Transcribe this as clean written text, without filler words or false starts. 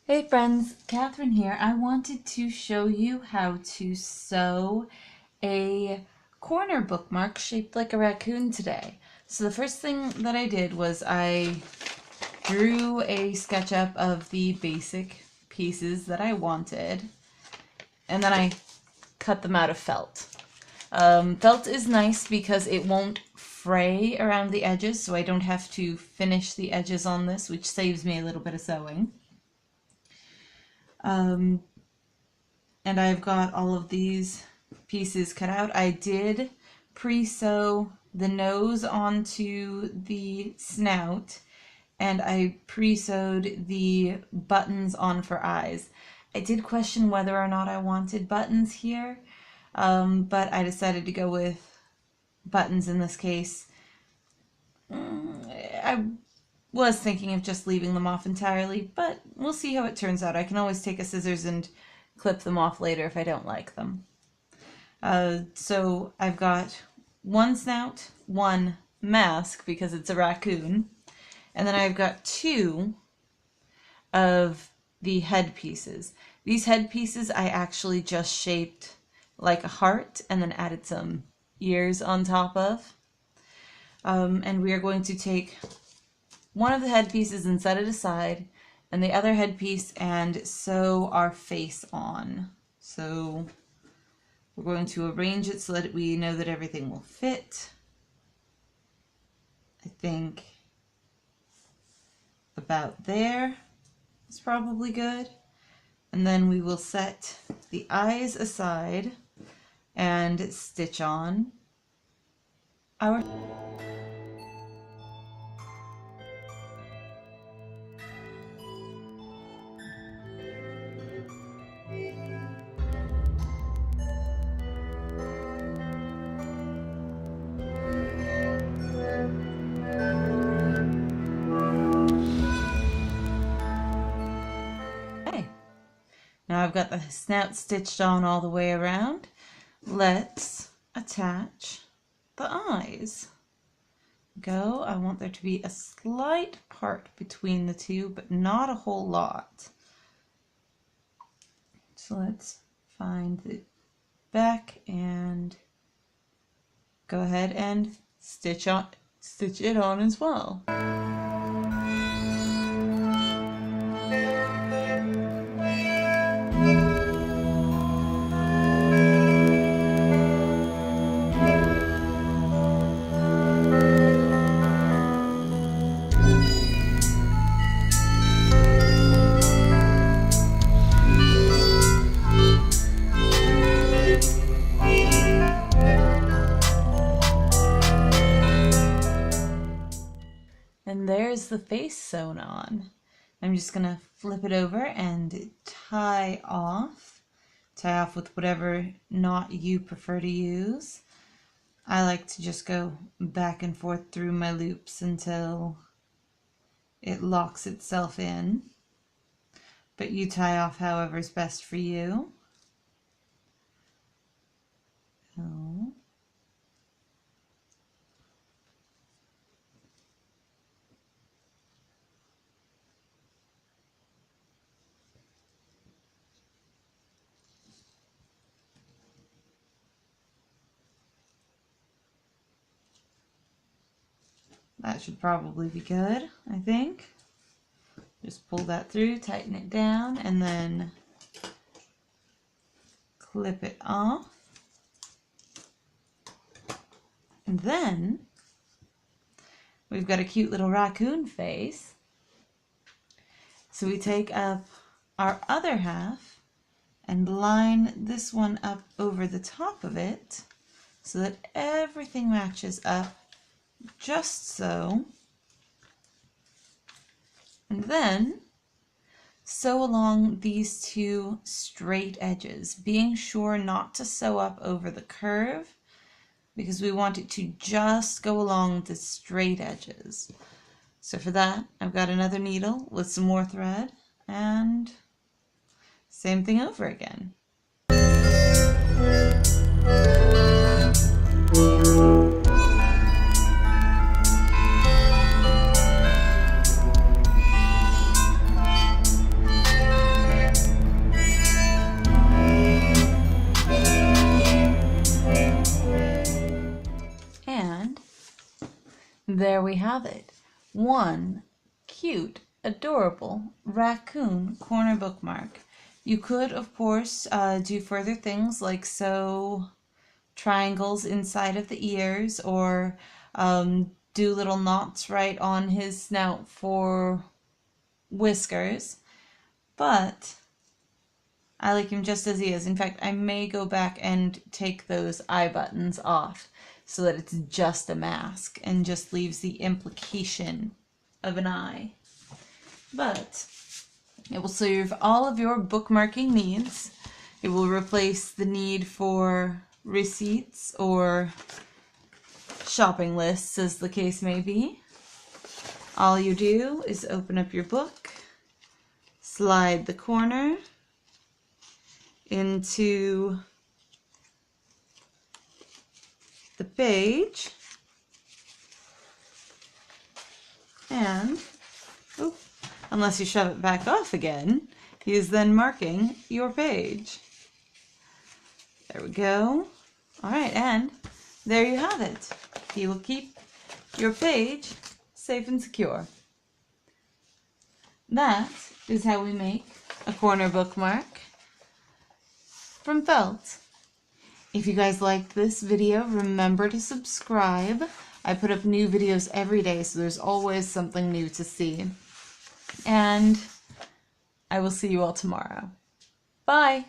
Hey friends, Catherine here. I wanted to show you how to sew a corner bookmark shaped like a raccoon today. So the first thing that I did was I drew a SketchUp of the basic pieces that I wanted, and then I cut them out of felt. Felt is nice because it won't fray around the edges, so I don't have to finish the edges on this, which saves me a little bit of sewing. And I've got all of these pieces cut out. I did pre-sew the nose onto the snout, and I pre-sewed the buttons on for eyes. I did question whether or not I wanted buttons here, but I decided to go with buttons in this case. I was thinking of just leaving them off entirely, but we'll see how it turns out. I can always take a scissors and clip them off later if I don't like them. So I've got one snout, one mask because it's a raccoon, and then I've got two of the head pieces. These head pieces I actually just shaped like a heart and then added some ears on top of. And we are going to take one of the headpieces and set it aside, and the other headpiece and sew our face on. So we're going to arrange it so that we know that everything will fit. I think about there is probably good. And then we will set the eyes aside and stitch on our Now I've got the snout stitched on all the way around. Let's attach the eyes. Go. I want there to be a slight part between the two, but not a whole lot. So let's find the back and go ahead and stitch it on as well. And there's the face sewn on. I'm just gonna flip it over and tie off with whatever knot you prefer to use. I like to just go back and forth through my loops until it locks itself in, but you tie off however's best for you. So that should probably be good, I think. Just pull that through, tighten it down, and then clip it off. And then we've got a cute little raccoon face. So we take up our other half and line this one up over the top of it so that everything matches up just so. And then sew along these two straight edges, being sure not to sew up over the curve because we want it to just go along the straight edges. So for that, I've got another needle with some more thread and same thing over again. there we have it. One cute, adorable raccoon corner bookmark. You could, of course, do further things like sew triangles inside of the ears, or do little knots right on his snout for whiskers, but I like him just as he is. In fact, I may go back and take those eye buttons off so that it's just a mask and just leaves the implication of an eye. But it will serve all of your bookmarking needs. It will replace the need for receipts or shopping lists, as the case may be. All you do is open up your book, slide the corner into the page, and unless you shove it back off again, he is then marking your page. There we go. All right, and there you have it. He will keep your page safe and secure. That is how we make a corner bookmark from felt. If you guys liked this video, remember to subscribe. I put up new videos every day, so there's always something new to see. And I will see you all tomorrow. Bye!